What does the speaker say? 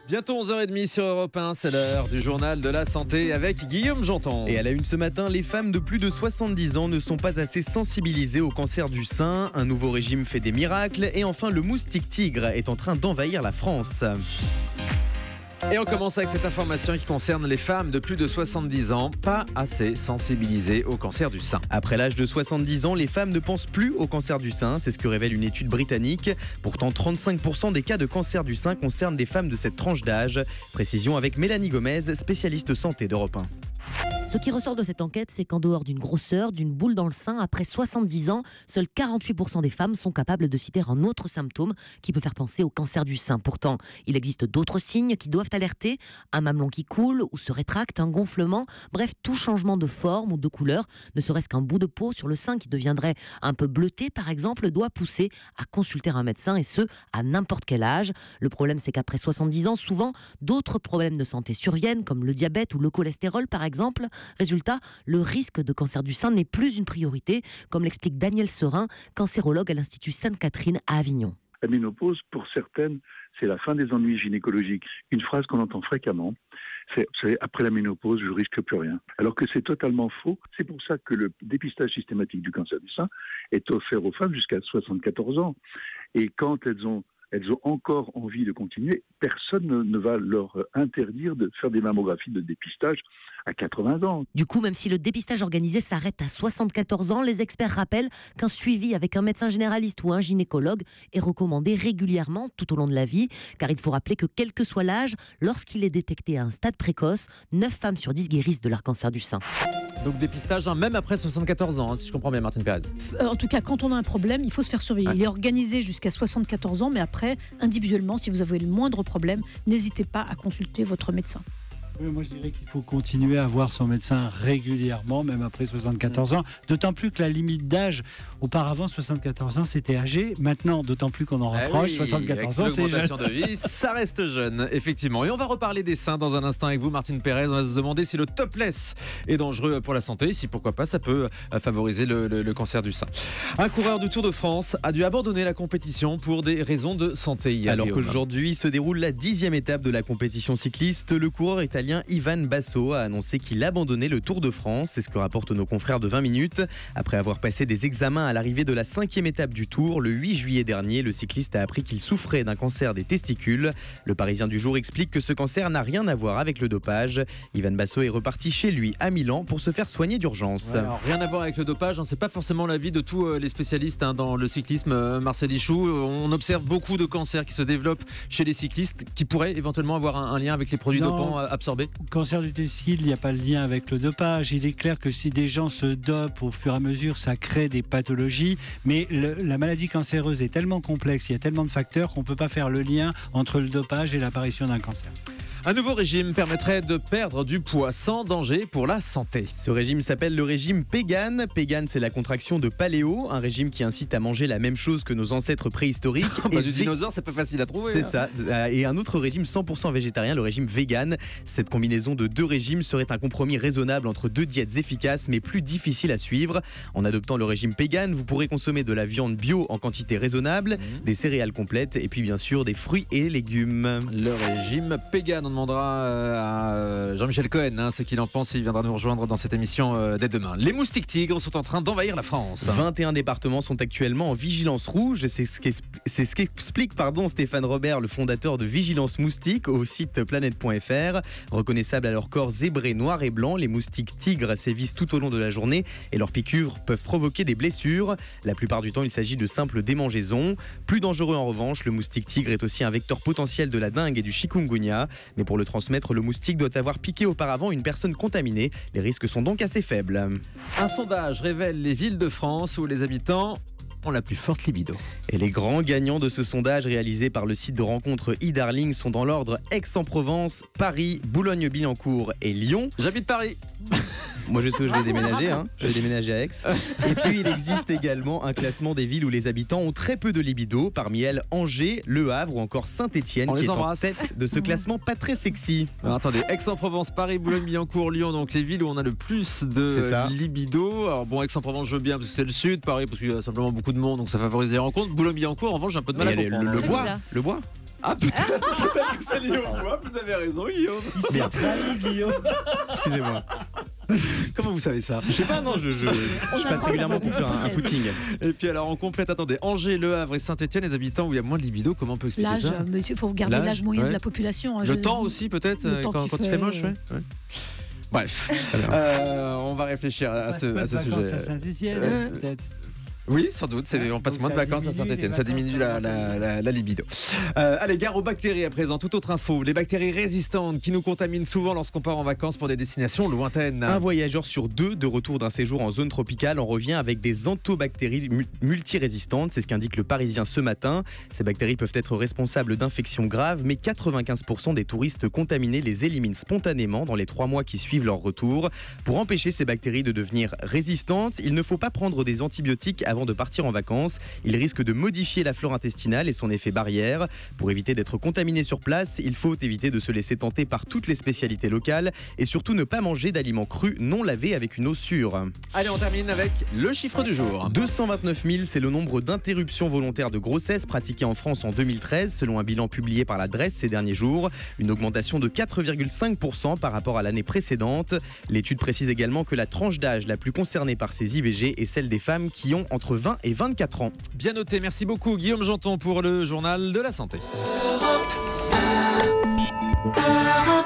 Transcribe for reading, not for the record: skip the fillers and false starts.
Bientôt 11h30 sur Europe 1, c'est l'heure du journal de la santé avec Guillaume Janton. Et à la une ce matin, les femmes de plus de 70 ans ne sont pas assez sensibilisées au cancer du sein. Un nouveau régime fait des miracles. Et enfin, le moustique tigre est en train d'envahir la France. Et on commence avec cette information qui concerne les femmes de plus de 70 ans, pas assez sensibilisées au cancer du sein. Après l'âge de 70 ans, les femmes ne pensent plus au cancer du sein, c'est ce que révèle une étude britannique. Pourtant, 35% des cas de cancer du sein concernent des femmes de cette tranche d'âge. Précision avec Mélanie Gomez, spécialiste santé d'Europe 1. Ce qui ressort de cette enquête, c'est qu'en dehors d'une grosseur, d'une boule dans le sein, après 70 ans, seuls 48% des femmes sont capables de citer un autre symptôme qui peut faire penser au cancer du sein. Pourtant, il existe d'autres signes qui doivent alerter. Un mamelon qui coule ou se rétracte, un gonflement, bref, tout changement de forme ou de couleur, ne serait-ce qu'un bout de peau sur le sein qui deviendrait un peu bleuté, par exemple, doit pousser à consulter un médecin, et ce, à n'importe quel âge. Le problème, c'est qu'après 70 ans, souvent, d'autres problèmes de santé surviennent, comme le diabète ou le cholestérol, par exemple. Résultat, le risque de cancer du sein n'est plus une priorité, comme l'explique Daniel Serin, cancérologue à l'Institut Sainte-Catherine à Avignon. La ménopause, pour certaines, c'est la fin des ennuis gynécologiques. Une phrase qu'on entend fréquemment, c'est « Vous savez, après la ménopause, je risque plus rien ». Alors que c'est totalement faux. C'est pour ça que le dépistage systématique du cancer du sein est offert aux femmes jusqu'à 74 ans. Et quand elles ont encore envie de continuer, personne ne va leur interdire de faire des mammographies de dépistage à 80 ans. Du coup, même si le dépistage organisé s'arrête à 74 ans, les experts rappellent qu'un suivi avec un médecin généraliste ou un gynécologue est recommandé régulièrement tout au long de la vie, car il faut rappeler que quel que soit l'âge, lorsqu'il est détecté à un stade précoce, 9 femmes sur 10 guérissent de leur cancer du sein. Donc dépistage, même après 74 ans, si je comprends bien, Martine Pérez. En tout cas, quand on a un problème, il faut se faire surveiller. Il est organisé jusqu'à 74 ans, mais après, individuellement, si vous avez le moindre problème, n'hésitez pas à consulter votre médecin. Oui, moi je dirais qu'il faut continuer à voir son médecin régulièrement, même après 74 ans. D'autant plus que la limite d'âge, auparavant 74 ans c'était âgé, maintenant d'autant plus qu'on en rapproche, 74 ans c'est jeune. De vie, ça reste jeune, effectivement. Et on va reparler des seins dans un instant avec vous, Martine Pérez. On va se demander si le topless est dangereux pour la santé, si pourquoi pas ça peut favoriser le cancer du sein. Un coureur du Tour de France a dû abandonner la compétition pour des raisons de santé. Alors qu'aujourd'hui se déroule la 10e étape de la compétition cycliste, le coureur italien Ivan Basso a annoncé qu'il abandonnait le Tour de France. C'est ce que rapportent nos confrères de 20 minutes. Après avoir passé des examens à l'arrivée de la 5e étape du Tour, le 8 juillet dernier, le cycliste a appris qu'il souffrait d'un cancer des testicules. Le Parisien du jour explique que ce cancer n'a rien à voir avec le dopage. Ivan Basso est reparti chez lui à Milan pour se faire soigner d'urgence. Ouais, alors, rien à voir avec le dopage, c'est pas forcément l'avis de tous les spécialistes dans le cyclisme. Marcel Ichou, on observe beaucoup de cancers qui se développent chez les cyclistes qui pourraient éventuellement avoir un lien avec les produits dopants absorbés. Cancer du testicule, il n'y a pas de lien avec le dopage. Il est clair que si des gens se dopent au fur et à mesure, ça crée des pathologies. Mais la maladie cancéreuse est tellement complexe, il y a tellement de facteurs qu'on ne peut pas faire le lien entre le dopage et l'apparition d'un cancer. Un nouveau régime permettrait de perdre du poids sans danger pour la santé. Ce régime s'appelle le régime Pégan. Pégan, c'est la contraction de paléo, un régime qui incite à manger la même chose que nos ancêtres préhistoriques. Du dinosaure, c'est pas facile à trouver. C'est ça. Et un autre régime 100% végétarien, le régime vegan. Cette combinaison de deux régimes serait un compromis raisonnable entre deux diètes efficaces mais plus difficiles à suivre. En adoptant le régime Pégan, vous pourrez consommer de la viande bio en quantité raisonnable, des céréales complètes et puis bien sûr des fruits et légumes. Le régime Pégan, on demandera à Jean-Michel Cohen ce qu'il en pense et il viendra nous rejoindre dans cette émission dès demain. Les moustiques tigres sont en train d'envahir la France. 21 départements sont actuellement en vigilance rouge. C'est ce qu'explique Stéphane Robert, le fondateur de Vigilance Moustique au site planète.fr. Reconnaissables à leur corps zébré noir et blanc, les moustiques tigres sévissent tout au long de la journée et leurs piqûres peuvent provoquer des blessures. La plupart du temps, il s'agit de simples démangeaisons. Plus dangereux en revanche, le moustique tigre est aussi un vecteur potentiel de la dengue et du chikungunya. Mais pour le transmettre, le moustique doit avoir piqué auparavant une personne contaminée. Les risques sont donc assez faibles. Un sondage révèle les villes de France où les habitants ont la plus forte libido. Et les grands gagnants de ce sondage réalisé par le site de rencontre e-Darling sont dans l'ordre Aix-en-Provence, Paris, Boulogne-Billancourt et Lyon. J'habite Paris. Moi je sais où je vais déménager, je vais déménager à Aix. Et puis il existe également un classement des villes où les habitants ont très peu de libido. Parmi elles, Angers, Le Havre ou encore Saint-Étienne qui est en tête de ce classement pas très sexy. Alors, attendez, Aix-en-Provence, Paris, Boulogne-Billancourt, Lyon, donc les villes où on a le plus de libido. Alors bon, Aix-en-Provence je veux bien parce que c'est le sud, Paris parce qu'il y a simplement beaucoup de monde donc ça favorise les rencontres. Boulogne-Billancourt en revanche j'ai un peu de mal à comprendre. Le bois. Ah, peut-être que c'est lié au poids, vous avez raison, Guillaume. Il s'est trahi, Guillaume. Excusez-moi. Comment vous savez ça? Je sais pas, non, je passe régulièrement pour faire un footing. Et puis alors, on complète, attendez, Angers, Le Havre et Saint-Etienne, les habitants où il y a moins de libido, comment on peut expliquer L'âge, ça? il faut regarder l'âge moyen ouais. de la population. hein. Le temps aussi, peut-être, Le temps quand qu'il il fait moche, ouais. Bref, on va réfléchir à ce sujet. À Saint-Etienne, peut-être. Oui, sans doute. On passe Donc moins de ça vacances à diminue Saint-Etienne. les Ça vacances. diminue la libido. Allez, gare aux bactéries à présent. Toute autre info. Les bactéries résistantes qui nous contaminent souvent lorsqu'on part en vacances pour des destinations lointaines. Un voyageur sur 2 de retour d'un séjour en zone tropicale en revient avec des entobactéries multirésistantes. C'est ce qu'indique le Parisien ce matin. Ces bactéries peuvent être responsables d'infections graves, mais 95% des touristes contaminés les éliminent spontanément dans les 3 mois qui suivent leur retour. Pour empêcher ces bactéries de devenir résistantes, il ne faut pas prendre des antibiotiques avant de partir en vacances. Il risque de modifier la flore intestinale et son effet barrière. Pour éviter d'être contaminé sur place, il faut éviter de se laisser tenter par toutes les spécialités locales et surtout ne pas manger d'aliments crus non lavés avec une eau sûre. Allez, on termine avec le chiffre du jour. 229 000, c'est le nombre d'interruptions volontaires de grossesse pratiquées en France en 2013, selon un bilan publié par la Dresse ces derniers jours. Une augmentation de 4,5% par rapport à l'année précédente. L'étude précise également que la tranche d'âge la plus concernée par ces IVG est celle des femmes qui ont entre 20 et 24 ans. Bien noté. Merci beaucoup, Guillaume Janton, pour le journal de la santé. Europe 1.